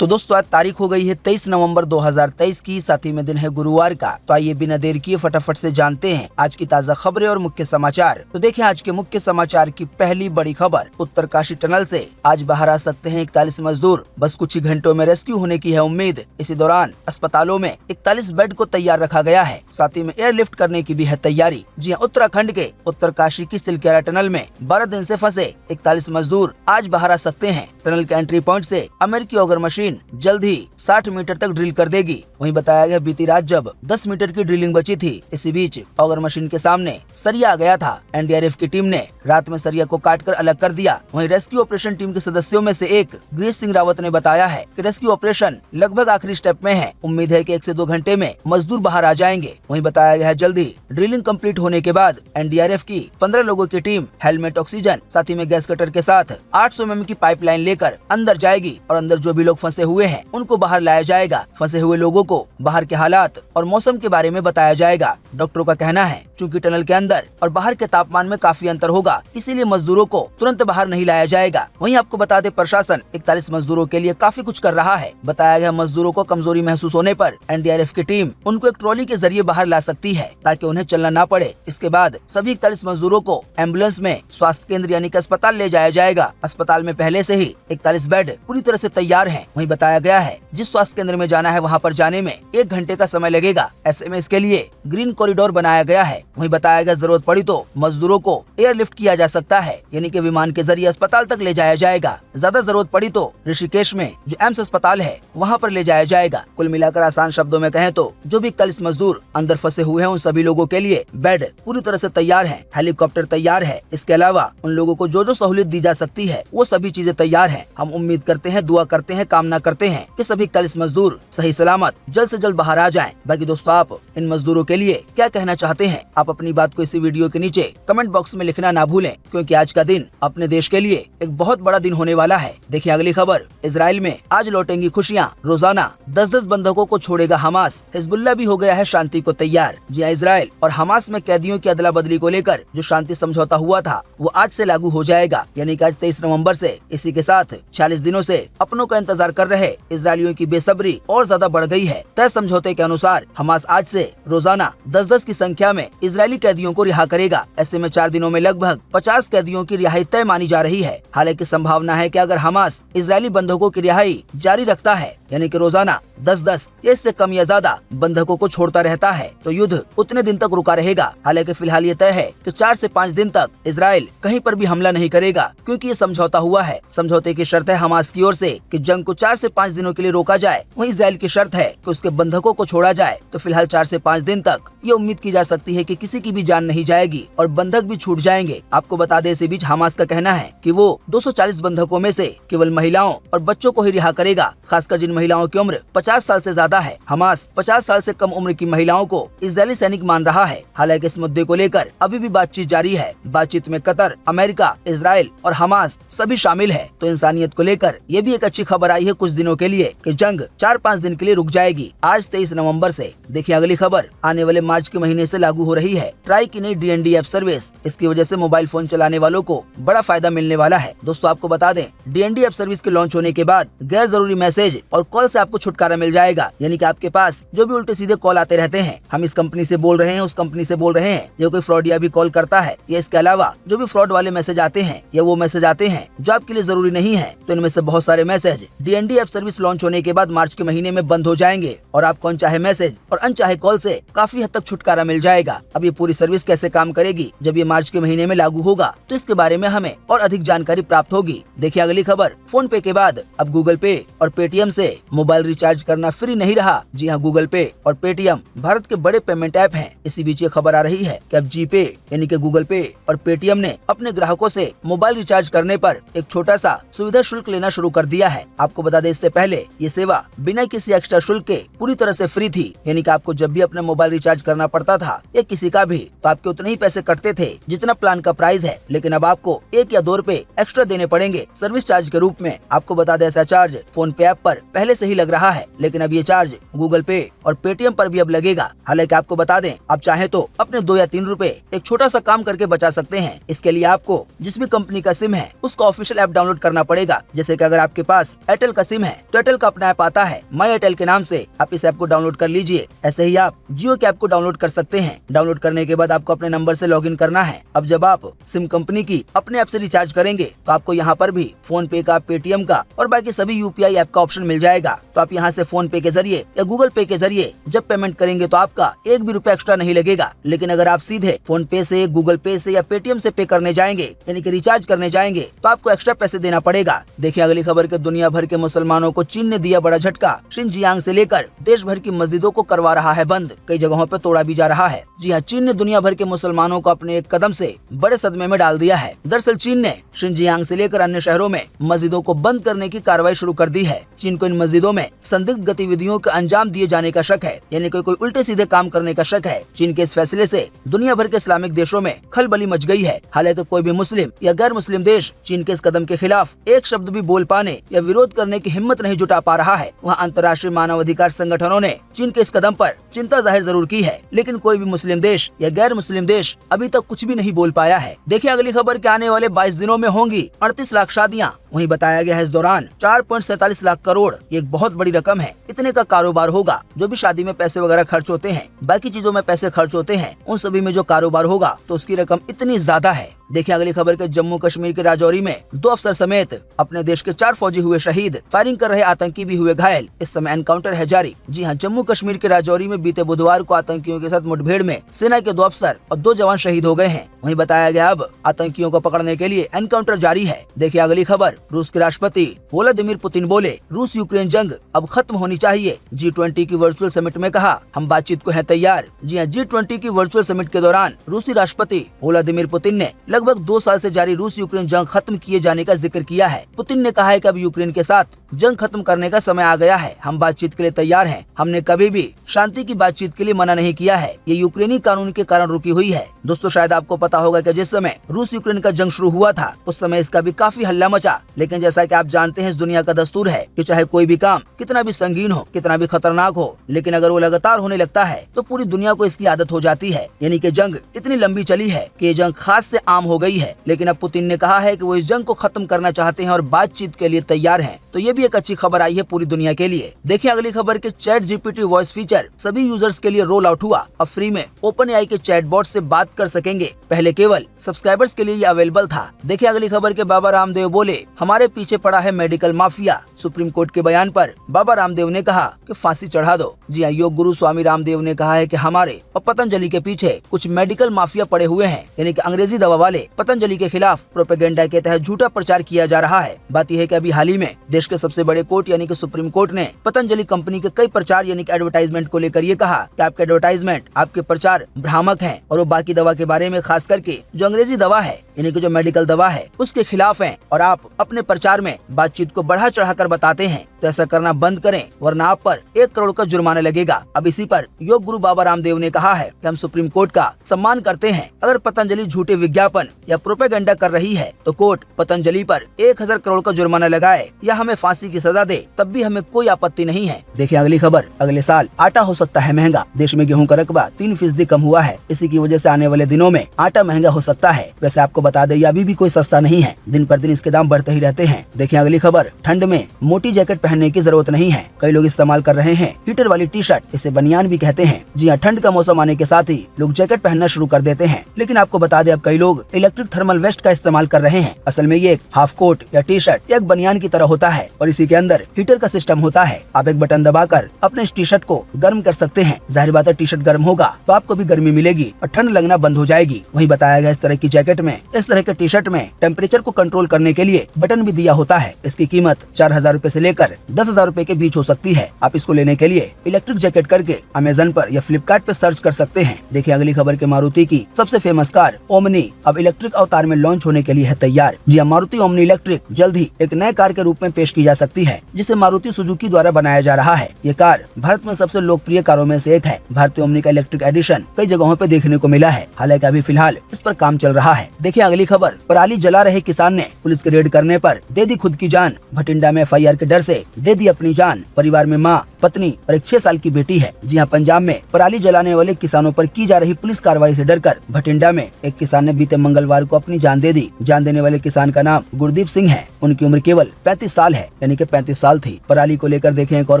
तो दोस्तों आज तारीख हो गई है 23 नवंबर 2023 की, साथ ही में दिन है गुरुवार का। तो आइए बिना देर किए फटाफट से जानते हैं आज की ताज़ा खबरें और मुख्य समाचार। तो देखिए आज के मुख्य समाचार की पहली बड़ी खबर, उत्तरकाशी टनल से आज बाहर आ सकते हैं 41 मजदूर, बस कुछ ही घंटों में रेस्क्यू होने की है उम्मीद। इसी दौरान अस्पतालों में 41 बेड को तैयार रखा गया है, साथ ही में एयरलिफ्ट करने की भी है तैयारी। जी हाँ, उत्तराखंड के उत्तरकाशी की सिलक्यारा टनल में 12 दिन से फंसे 41 मजदूर आज बाहर आ सकते हैं। टनल के एंट्री पॉइंट से अमेरिकी ऑगर मशीन जल्द ही 60 मीटर तक ड्रिल कर देगी। वहीं बताया गया बीती रात जब 10 मीटर की ड्रिलिंग बची थी, इसी बीच ऑगर मशीन के सामने सरिया आ गया था। एनडीआरएफ की टीम ने रात में सरिया को काटकर अलग कर दिया। वहीं रेस्क्यू ऑपरेशन टीम के सदस्यों में से एक गिरीश सिंह रावत ने बताया है कि रेस्क्यू ऑपरेशन लगभग आखिरी स्टेप में है। उम्मीद है कि 1 से 2 घंटे में मजदूर बाहर आ जाएंगे। वहीं बताया गया है जल्द ही ड्रिलिंग कंप्लीट होने के बाद एनडीआरएफ की 15 लोगों की टीम हेलमेट, ऑक्सीजन, साथ ही में गैस कटर के साथ 800 mm की पाइपलाइन लेकर अंदर जाएगी और अंदर जो भी लोग फंसे हुए हैं उनको बाहर लाया जाएगा। फंसे हुए लोगों को बाहर के हालात और मौसम के बारे में बताया जाएगा। डॉक्टरों का कहना है चूंकि टनल के अंदर और बाहर के तापमान में काफी अंतर होगा, इसीलिए मजदूरों को तुरंत बाहर नहीं लाया जाएगा। वहीं आपको बता दें प्रशासन 41 मजदूरों के लिए काफी कुछ कर रहा है। बताया गया मजदूरों को कमजोरी महसूस होने पर एनडीआरएफ की टीम उनको एक ट्रॉली के जरिए बाहर ला सकती है ताकि उन्हें चलना ना पड़े। इसके बाद सभी 41 मजदूरों को एम्बुलेंस में स्वास्थ्य केंद्र यानी कि अस्पताल ले जाया जाएगा। अस्पताल में पहले से ही 41 बेड पूरी तरह से तैयार हैं। वहीं बताया गया है जिस स्वास्थ्य केंद्र में जाना है वहां पर जाने में 1 घंटे का समय लगेगा। ऐसे में इसके लिए ग्रीन कॉरिडोर बनाया गया है। वहीं बताया गया जरूरत पड़ी तो मजदूरों को एयरलिफ्ट किया जा सकता है, यानी कि विमान के जरिए अस्पताल तक ले जाया जाएगा। ज्यादा जरूरत पड़ी तो ऋषिकेश में जो एम्स अस्पताल है वहां पर ले जाया जाएगा। कुल मिलाकर आसान शब्दों में कहें तो जो भी 41 मजदूर अंदर फंसे हुए हैं उन सभी लोगों के लिए बेड पूरी तरह से तैयार है, हेलीकॉप्टर तैयार है। इसके अलावा उन लोगों को जो सहूलियत दी जा सकती है वो सभी चीजें तैयार है। हम उम्मीद करते हैं, दुआ करते हैं, कामना करते हैं कि सभी 41 मजदूर सही सलामत जल्द से जल्द बाहर आ जाएं। बाकी दोस्तों आप इन मजदूरों के लिए क्या कहना चाहते हैं, आप अपनी बात को इसी वीडियो के नीचे कमेंट बॉक्स में लिखना ना भूलें, क्योंकि आज का दिन अपने देश के लिए एक बहुत बड़ा दिन होने वाला है। देखिए अगली खबर, इजराइल में आज लौटेंगी खुशियां, रोजाना 10-10 बंधकों को छोड़ेगा हमास। हिजबुल्लाह भी हो गया है शांति को तैयार। जी हाँ, इजराइल और हमास में कैदियों की अदला बदली को लेकर जो शांति समझौता हुआ था वो आज से लागू हो जाएगा, यानी कि आज 23 नवंबर से। इसी के साथ 40 दिनों से अपनों का इंतजार कर रहे इजरायलियों की बेसब्री और ज्यादा बढ़ गई है। तय समझौते के अनुसार हमास आज से रोजाना 10-10 की संख्या में इजरायली कैदियों को रिहा करेगा। ऐसे में 4 दिनों में लगभग 50 कैदियों की रिहाई तय मानी जा रही है। हालांकि संभावना है कि अगर हमास इजरायली बंधकों की रिहाई जारी रखता है, यानी कि रोजाना 10-10 या इससे कम या ज्यादा बंधकों को छोड़ता रहता है, तो युद्ध उतने दिन तक रुका रहेगा। हालांकि फिलहाल ये तय है कि 4 से 5 दिन तक इजराइल कहीं पर भी हमला नहीं करेगा, क्योंकि ये समझौता हुआ है। समझौते की शर्त है हमास की ओर से कि जंग को 4 से 5 दिनों के लिए रोका जाए। वहीं इजराइल की शर्त है कि उसके बंधकों को छोड़ा जाए। तो फिलहाल 4 से 5 दिन तक ये उम्मीद की जा सकती है कि किसी की भी जान नहीं जाएगी और बंधक भी छूट जाएंगे। आपको बता दें इसी बीच हमास का कहना है कि वो 240 बंधकों में से केवल महिलाओं और बच्चों को ही रिहा करेगा, खासकर जिन महिलाओं की उम्र 50 साल से ज्यादा है। हमास 50 साल से कम उम्र की महिलाओं को इजरायली सैनिक मान रहा है। हालांकि इस मुद्दे को लेकर अभी भी बातचीत जारी है। बातचीत में कतर, अमेरिका, इजराइल और हमास सभी शामिल है। तो इंसानियत को लेकर ये भी एक अच्छी खबर आई है कुछ दिनों के लिए कि जंग 4-5 दिन के लिए रुक जाएगी आज 23 नवंबर से। देखिए अगली खबर, आने वाले मार्च के महीने से लागू हो रही है ट्राई की नई डीएनडी ऐप सर्विस। इसकी वजह से मोबाइल फोन चलाने वालों को बड़ा फायदा मिलने वाला है। दोस्तों आपको बता दें डीएनडी ऐप सर्विस के लॉन्च होने के बाद गैर जरूरी मैसेज और कॉल से आपको छुटकारा मिल जाएगा। यानी कि आपके पास जो भी उल्टे सीधे कॉल आते रहते हैं, हम इस कंपनी से बोल रहे हैं, उस कंपनी से बोल रहे हैं, जो कोई फ्रॉडिया भी कॉल करता है, या इसके अलावा जो भी फ्रॉड वाले मैसेज आते हैं या वो मैसेज आते हैं जो आपके लिए जरूरी नहीं है, तो इनमें से बहुत सारे message DND app service launch होने के बाद मार्च के महीने में बंद हो जाएंगे और आपको अनचाहे मैसेज और अनचाहे कॉल से काफी हद तक छुटकारा मिल जाएगा। अब ये पूरी सर्विस कैसे काम करेगी जब ये मार्च के महीने में लागू होगा, तो इसके बारे में हमें और अधिक जानकारी प्राप्त होगी। देखिए अगली खबर, फोन पे के बाद अब गूगल पे और पेटीएम से मोबाइल रिचार्ज करना फ्री नहीं रहा। जी हाँ, गूगल पे और पेटीएम भारत के बड़े पेमेंट ऐप हैं। इसी बीच ये खबर आ रही है कि अब जीपे यानी कि गूगल पे और पेटीएम ने अपने ग्राहकों से मोबाइल रिचार्ज करने पर एक छोटा सा सुविधा शुल्क लेना शुरू कर दिया है। आपको बता दें इससे पहले ये सेवा बिना किसी एक्स्ट्रा शुल्क के पूरी तरह से फ्री थी, यानी कि आपको जब भी अपना मोबाइल रिचार्ज करना पड़ता था या किसी का भी, तो आपके उतने ही पैसे कटते थे जितना प्लान का प्राइस है। लेकिन अब आपको 1 या 2 रुपए एक्स्ट्रा देने पड़ेंगे। सर्विस चार्ज के रूप में। आपको बता दें ऐसा चार्ज फोन पे ऐप पर पहले से ही लग रहा है, लेकिन अब ये चार्ज गूगल पे और पेटीएम पर भी अब लगेगा। हालांकि आपको बता दें आप चाहे तो अपने 2 या 3 रुपए एक छोटा सा काम करके बचा सकते हैं। इसके लिए आपको जिस भी कंपनी का सिम है उसका ऑफिशियल ऐप डाउनलोड करना पड़ेगा। जैसे कि अगर आपके पास एयरटेल का सिम है तो एयरटेल का अपना ऐप आता है माई एयरटेल के नाम से, आप इस ऐप को डाउनलोड कर लीजिए। ऐसे ही आप जियो के ऐप को डाउनलोड कर सकते हैं। डाउनलोड करने के बाद आपको अपने नंबर से लॉगिन करना है। अब जब आप सिम कंपनी की अपने ऐप से रिचार्ज करेंगे तो आपको यहाँ पर भी फोन पे का, पेटीएम का और बाकी सभी यूपीआई ऐप का ऑप्शन मिल जाएगा। तो आप यहाँ से फोन पे के जरिए या गूगल पे के जरिए जब पेमेंट करेंगे तो आपका 1 भी रुपया एक्स्ट्रा नहीं लगेगा। लेकिन अगर आप सीधे फोन पे से, गूगल पे से या पेटीएम से पे करने जाएंगे यानी कि रिचार्ज करने जाएंगे तो आपको एक्स्ट्रा पैसे देना पड़ेगा। देखिए अगली खबर के दुनिया भर के मुसलमानों को चीन ने दिया बड़ा झटका। शिनजियांग से लेकर देश भर की मस्जिदों को करवा रहा है बंद, कई जगहों पर तोड़ा भी जा रहा है। जी हाँ, चीन ने दुनिया भर के मुसलमानों को अपने एक कदम से बड़े सदमे में डाल दिया है। दरअसल चीन ने शिनजियांग से लेकर अन्य शहरों में मस्जिदों को बंद करने की कार्रवाई शुरू कर दी है। चीन को इन मस्जिदों में संदिग्ध गतिविधियों का अंजाम दिए जाने का शक है, यानी कोई उल्टे सीधे काम करने का शक है। चीन के इस फैसले से दुनिया भर के इस्लामिक देशों में खलबली मच गई है। हालांकि कोई भी मुस्लिम या गैर मुस्लिम देश चीन के इस कदम के खिलाफ एक शब्द भी बोल पाने या विरोध करने की हिम्मत नहीं जुटा पा रहा है। वहाँ अंतर्राष्ट्रीय मानवाधिकार संगठनों ने चीन के इस कदम पर चिंता जाहिर जरूर की है, लेकिन कोई भी मुस्लिम देश या गैर मुस्लिम देश अभी तक कुछ भी नहीं बोल पाया है। देखिए अगली खबर के आने वाले 22 दिनों में होंगी 38 लाख शादियाँ। वहीं बताया गया है इस दौरान 4.47 लाख करोड़, ये एक बहुत बड़ी रकम है। इतने का कारोबार होगा। जो भी शादी में पैसे वगैरह खर्च होते हैं, बाकी चीजों में पैसे खर्च होते हैं, उन सभी में जो कारोबार होगा तो उसकी रकम इतनी ज्यादा है। देखिए अगली खबर के जम्मू कश्मीर के राजौरी में 2 अफसर समेत अपने देश के 4 फौजी हुए शहीद, फायरिंग कर रहे आतंकी भी हुए घायल। इस समय एनकाउंटर है जारी। जी हाँ, जम्मू कश्मीर के राजौरी में बीते बुधवार को आतंकियों के साथ मुठभेड़ में सेना के 2 अफसर और 2 जवान शहीद हो गए हैं। वहीं बताया गया अब आतंकियों को पकड़ने के लिए एनकाउंटर जारी है। देखिए अगली खबर, रूस के राष्ट्रपति व्लादिमीर पुतिन बोले रूस यूक्रेन जंग अब खत्म होनी चाहिए। G20 की वर्चुअल समिट में कहा हम बातचीत को हैं तैयार। जी हाँ, G20 की वर्चुअल समिट के दौरान रूसी राष्ट्रपति व्लादिमीर पुतिन ने लगभग 2 साल से जारी रूस यूक्रेन जंग खत्म किए जाने का जिक्र किया है। पुतिन ने कहा है कि अब यूक्रेन के साथ जंग खत्म करने का समय आ गया है। हम बातचीत के लिए तैयार हैं। हमने कभी भी शांति की बातचीत के लिए मना नहीं किया है। ये यूक्रेनी कानून के कारण रुकी हुई है। दोस्तों शायद आपको पता होगा कि जिस समय रूस यूक्रेन का जंग शुरू हुआ था उस समय इसका भी काफी हल्ला मचा, लेकिन जैसा कि आप जानते हैं इस दुनिया का दस्तूर है कि चाहे कोई भी काम कितना भी संगीन हो, कितना भी खतरनाक हो, लेकिन अगर वो लगातार होने लगता है तो पूरी दुनिया को इसकी आदत हो जाती है। यानी कि जंग इतनी लंबी चली है कि ये जंग खास से आम हो गई है। लेकिन अब पुतिन ने कहा है कि वो इस जंग को खत्म करना चाहते हैं और बातचीत के लिए तैयार हैं। तो ये भी एक अच्छी खबर आई है पूरी दुनिया के लिए। देखिए अगली खबर के चैट जीपीटी वॉइस फीचर सभी यूजर्स के लिए रोल आउट हुआ। अब फ्री में OpenAI के चैटबॉट से बात कर सकेंगे। पहले केवल सब्सक्राइबर्स के लिए ये अवेलेबल था। देखिए अगली खबर के बाबा रामदेव बोले हमारे पीछे पड़ा है मेडिकल माफिया। सुप्रीम कोर्ट के बयान पर बाबा रामदेव ने कहा कि फांसी चढ़ा दो। जी हाँ, योग गुरु स्वामी रामदेव ने कहा है कि हमारे और पतंजलि के पीछे कुछ मेडिकल माफिया पड़े हुए हैं, यानी कि अंग्रेजी दवा वाले पतंजलि के खिलाफ प्रोपेगेंडा के तहत झूठा प्रचार किया जा रहा है। बात यह है कि अभी हाल ही में देश के सबसे बड़े कोर्ट यानी कि सुप्रीम कोर्ट ने पतंजलि कंपनी के कई प्रचार यानी कि एडवर्टाइजमेंट को लेकर ये कहा कि आपके एडवर्टाइजमेंट, आपके प्रचार भ्रामक हैं और वो बाकी दवा के बारे में, खास करके जो अंग्रेजी दवा है यानी कि जो मेडिकल दवा है उसके खिलाफ हैं और आप अपने प्रचार में बातचीत को बढ़ा चढ़ाकर बताते हैं। तो ऐसा करना बंद करें वरना आप पर 1 करोड़ का जुर्माना लगेगा। अब इसी पर योग गुरु बाबा रामदेव ने कहा है कि हम सुप्रीम कोर्ट का सम्मान करते हैं। अगर पतंजलि झूठे विज्ञापन या प्रोपेगेंडा कर रही है तो कोर्ट पतंजलि पर 1000 करोड़ का जुर्माना लगाए या हमें फांसी की सजा दे, तब भी हमें कोई आपत्ति नहीं है। देखिए अगली खबर, अगले साल आटा हो सकता है महंगा। देश में गेहूं का रकबा 3% कम हुआ है। इसी की वजह से आने वाले दिनों में आटा महंगा हो सकता है। वैसे आपको बता दें अभी भी कोई सस्ता नहीं है, दिन पर दिन इसके दाम बढ़ते ही रहते हैं। देखिए अगली खबर, ठंड में मोटी जैकेट पहनने की जरूरत नहीं है। कई लोग इस्तेमाल कर रहे हैं हीटर वाली टी-शर्ट, इसे बनियान भी कहते हैं। जी हाँ, ठंड का मौसम आने के साथ ही लोग जैकेट पहनना शुरू कर देते हैं। लेकिन आपको बता दें अब कई लोग इलेक्ट्रिक थर्मल वेस्ट का इस्तेमाल कर रहे हैं। असल में ये एक हाफ कोट या टी-शर्ट एक बनियान की तरह होता है और इसी के अंदर हीटर का सिस्टम होता है। आप एक बटन दबाकर अपने इस टी-शर्ट को गर्म कर सकते हैं। जाहिर बात है टी-शर्ट गर्म होगा तो आपको भी गर्मी मिलेगी और ठंड लगना बंद हो जाएगी। वहीं बताया गया इस तरह की जैकेट में, इस तरह के टी-शर्ट में टेम्परेचर को कंट्रोल करने के लिए बटन भी दिया होता है। इसकी कीमत 4000 रूपए से लेकर 10,000 रूपए के बीच हो सकती है। आप इसको लेने के लिए इलेक्ट्रिक जैकेट करके अमेजन पर या फ्लिपकार्ट पे सर्च कर सकते हैं। देखिए अगली खबर के मारुति की सबसे फेमस कार ओमनी अब इलेक्ट्रिक अवतार में लॉन्च होने के लिए है तैयार। जी मारुति ओमनी इलेक्ट्रिक जल्द ही एक नए कार के रूप में पेश पेश की जा सकती है, जिसे मारुति सुजुकी द्वारा बनाया जा रहा है। ये कार भारत में सबसे लोकप्रिय कारों में से एक है। भारतीय ओमनी का इलेक्ट्रिक एडिशन कई जगहों पे देखने को मिला है, हालांकि अभी फिलहाल इस पर काम चल रहा है। देखिए अगली खबर, पराली जला रहे किसान ने पुलिस के रेड करने पर दे दी खुद की जान। भटिंडा में FIR के डर से दे दी अपनी जान। परिवार में माँ, पत्नी और एक 6 साल की बेटी है। जी हाँ, पंजाब में पराली जलाने वाले किसानों पर की जा रही पुलिस कार्रवाई से डरकर भटिंडा में एक किसान ने बीते मंगलवार को अपनी जान दे दी। जान देने वाले किसान का नाम गुरदीप सिंह है। उनकी उम्र केवल 35 साल है, यानी कि 35 साल थी। पराली को लेकर देखें एक और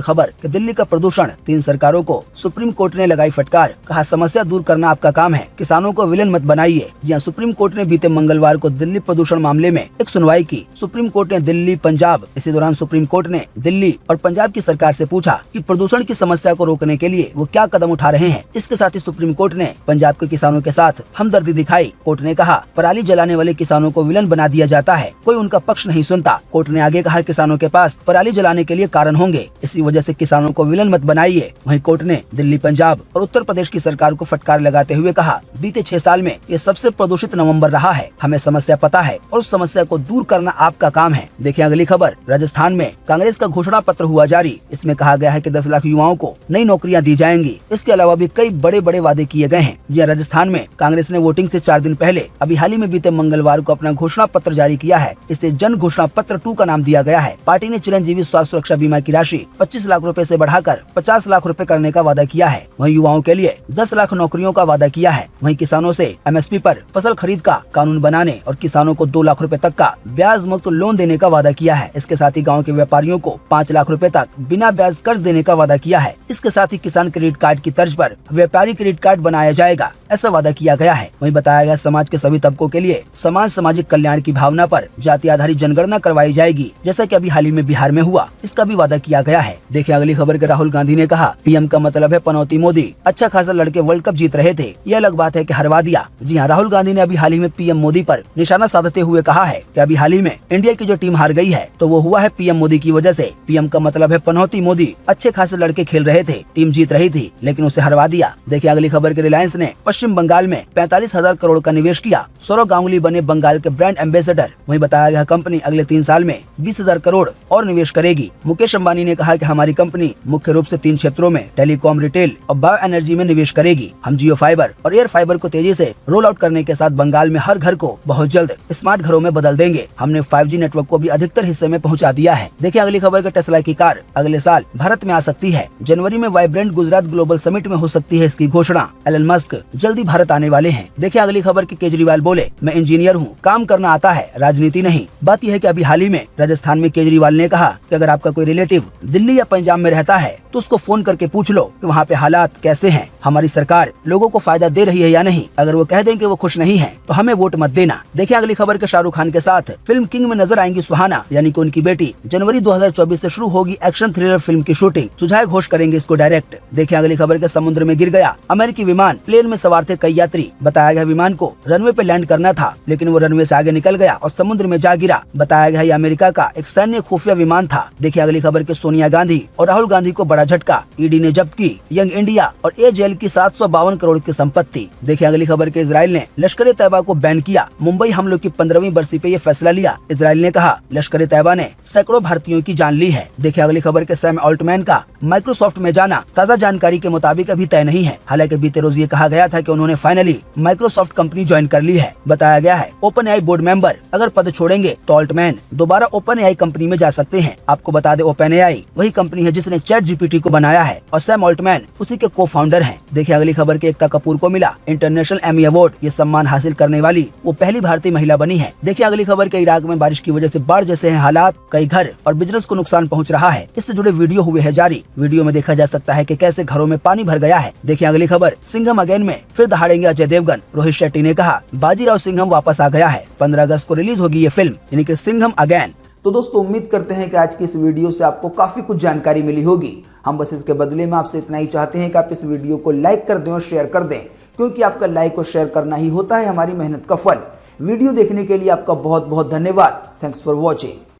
खबर कि दिल्ली का प्रदूषण, 3 सरकारों को सुप्रीम कोर्ट ने लगाई फटकार। कहा समस्या दूर करना आपका काम है, किसानों को विलेन मत बनाइए। जी हाँ, सुप्रीम कोर्ट ने बीते मंगलवार को दिल्ली प्रदूषण मामले में एक सुनवाई की। सुप्रीम कोर्ट ने दिल्ली, पंजाब, इसी दौरान सुप्रीम कोर्ट ने दिल्ली और पंजाब की सरकार से पूछा कि प्रदूषण की समस्या को रोकने के लिए वो क्या कदम उठा रहे हैं। इसके साथ ही सुप्रीम कोर्ट ने पंजाब के किसानों के साथ हमदर्दी दिखाई। कोर्ट ने कहा पराली जलाने वाले किसानों को विलन बना दिया जाता है, कोई उनका पक्ष नहीं सुनता। कोर्ट ने आगे कहा किसानों के पास पराली जलाने के लिए कारण होंगे, इसी वजह से किसानों को विलन मत बनाइए। वहीं कोर्ट ने दिल्ली, पंजाब और उत्तर प्रदेश की सरकार को फटकार लगाते हुए कहा बीते 6 साल में ये सबसे प्रदूषित नवंबर रहा है। हमें समस्या पता है और उस समस्या को दूर करना आपका काम है। देखिए अगली खबर, राजस्थान में कांग्रेस का घोषणा पत्र हुआ जारी। इसमें कहा गया है कि 10 लाख युवाओं को नई नौकरियां दी जाएंगी। इसके अलावा भी कई बड़े बड़े वादे किए गए हैं। जी राजस्थान में कांग्रेस ने वोटिंग से 4 दिन पहले अभी हाल ही में बीते मंगलवार को अपना घोषणा पत्र जारी किया है। इसे जन घोषणा पत्र 2 का नाम दिया गया है। पार्टी ने चिरंजीवी स्वास्थ्य सुरक्षा बीमा की राशि 25 लाख रुपए से बढ़ाकर 50 लाख रुपए करने का वादा किया है। वहीं युवाओं के लिए 10 लाख नौकरियों का वादा किया है। वहीं किसानों से MSP पर फसल खरीद का कानून बनाने और किसानों को 2 लाख रुपए तक का ब्याज मुक्त लोन देने का वादा किया है। इसके साथ ही गाँव के व्यापारियों को 5 लाख रुपए तक बिना ब्याज कर्ज देने का वादा किया है। इसके साथ ही किसान क्रेडिट कार्ड की तर्ज पर व्यापारी क्रेडिट कार्ड बनाया जाएगा, ऐसा वादा किया गया है। वहीं बताया गया समाज के सभी तबकों के लिए समान सामाजिक कल्याण की भावना पर जाति आधारित जनगणना करवाई जाएगी, जैसा कि अभी हाल ही में बिहार में हुआ। इसका भी वादा किया गया है। देखिए अगली खबर के, राहुल गांधी ने कहा PM का मतलब है पनौती मोदी। अच्छा खासा लड़के वर्ल्ड कप जीत रहे थे, यह अलग बात है कि हरवा दिया। जी हाँ, राहुल गांधी ने अभी हाल ही में PM मोदी पर निशाना साधते हुए कहा है कि अभी हाल ही में इंडिया की जो टीम हार गई है तो वो हुआ है PM मोदी की वजह से। PM का मतलब है पनौती मोदी। अच्छे खासे लड़के खेल रहे थे, टीम जीत रही थी, लेकिन उसे हरवा दिया। देखिए अगली खबर के, रिलायंस ने पश्चिम बंगाल में 45,000 करोड़ का निवेश किया। सौरव गांगुली बने बंगाल के ब्रांड एम्बेसडर। वहीं बताया गया कंपनी अगले 3 साल में 20,000 करोड़ और निवेश करेगी। मुकेश अंबानी ने कहा कि हमारी कंपनी मुख्य रूप से 3 क्षेत्रों में टेलीकॉम, रिटेल और बायो एनर्जी में निवेश करेगी। हम जियो फाइबर और एयर फाइबर को तेजी से रोल आउट करने के साथ बंगाल में हर घर को बहुत जल्द स्मार्ट घरों में बदल देंगे। हमने 5G नेटवर्क को भी अधिकतर हिस्से में पहुंचा दिया है। देखिए अगली खबर के, टेस्ला की कार अगले साल भारत में आ सकती है। जनवरी में वाइब्रेंट गुजरात ग्लोबल समिट में हो सकती है इसकी घोषणा। एलन मस्क जल्दी भारत आने वाले हैं। देखिए अगली खबर की, केजरीवाल बोले मैं इंजीनियर हूँ, काम करना आता है, राजनीति नहीं। बात यह है कि अभी हाल ही में राजस्थान में केजरीवाल ने कहा कि अगर आपका कोई रिलेटिव दिल्ली या पंजाब में रहता है तो उसको फोन करके पूछ लो कि वहाँ पे हालात कैसे हैं, हमारी सरकार लोगों को फायदा दे रही है या नहीं। अगर वो कह दें कि वो खुश नहीं है तो हमें वोट मत देना। देखिए अगली खबर के, शाहरुख खान के साथ फिल्म किंग में नजर आएंगी सुहाना, यानी कि उनकी बेटी। जनवरी 2024 से शुरू होगी एक्शन थ्रिलर फिल्म की शूटिंग। सुजय घोष करेंगे इसको डायरेक्ट। देखिए अगली खबर के, समुद्र में गिर गया अमेरिकी विमान। प्लेन में सवार थे कई यात्री। बताया गया विमान को रनवे पे लैंड करना था, लेकिन वो रनवे से आगे निकल गया और समुद्र में जा गिरा। बताया गया अमेरिका का एक सैन्य खुफिया विमान था। देखिए अगली खबर के, सोनिया गांधी और राहुल गांधी को बड़ा झटका। ईडी ने जब्त की यंग इंडिया और AJL की 752 करोड़ की संपत्ति। देखिए अगली खबर के, इजराइल ने लश्कर तैयबा को बैन किया। मुंबई हमलों की 15वीं बरसी पे ये फैसला लिया। इजराइल ने कहा लश्कर तैयबा ने सैकड़ों भारतीयों की जान ली है। देखिए अगली खबर के, सैम ऑल्टमैन का माइक्रोसॉफ्ट में जाना ताज़ा जानकारी के मुताबिक अभी तय नहीं है। हालांकि बीते रोज ये कहा गया था कि उन्होंने फाइनली माइक्रोसॉफ्ट कंपनी ज्वाइन कर ली है। बताया गया है OpenAI बोर्ड मेंबर अगर पद छोड़ेंगे तो ऑल्टमैन दोबारा OpenAI कंपनी में जा सकते हैं। आपको बता दें OpenAI वही कंपनी है जिसने ChatGPT को बनाया है और सैम ऑल्टमैन उसी के को-फाउंडर हैं। देखिए अगली खबर के, एकता कपूर को मिला इंटरनेशनल एमी अवार्ड। ये सम्मान हासिल करने वाली वो पहली भारतीय महिला बनी है। देखिए अगली खबर के, इराक में बारिश की वजह से बाढ़ जैसे हैं हालात, कई घर और बिजनेस को नुकसान पहुंच रहा है। इससे जुड़े वीडियो हुए हैं जारी। वीडियो में देखा जा सकता है कि कैसे घरों में पानी भर गया है। देखिए अगली खबर, सिंघम अगेन में फिर दहाड़ेंगे अजय देवगन। रोहित शेट्टी ने कहा बाजीराव सिंघम वापस आ गया है। 15 अगस्त को रिलीज होगी ये फिल्म, यानी कि सिंघम अगेन। तो दोस्तों उम्मीद करते हैं कि आज की इस वीडियो से आपको काफी कुछ जानकारी मिली होगी। हम बस इसके बदले में आपसे इतना ही चाहते हैं कि आप इस वीडियो को लाइक कर दें और शेयर कर दें, क्योंकि आपका लाइक और शेयर करना ही होता है हमारी मेहनत का फल। वीडियो देखने के लिए आपका बहुत बहुत धन्यवाद। Thanks for watching.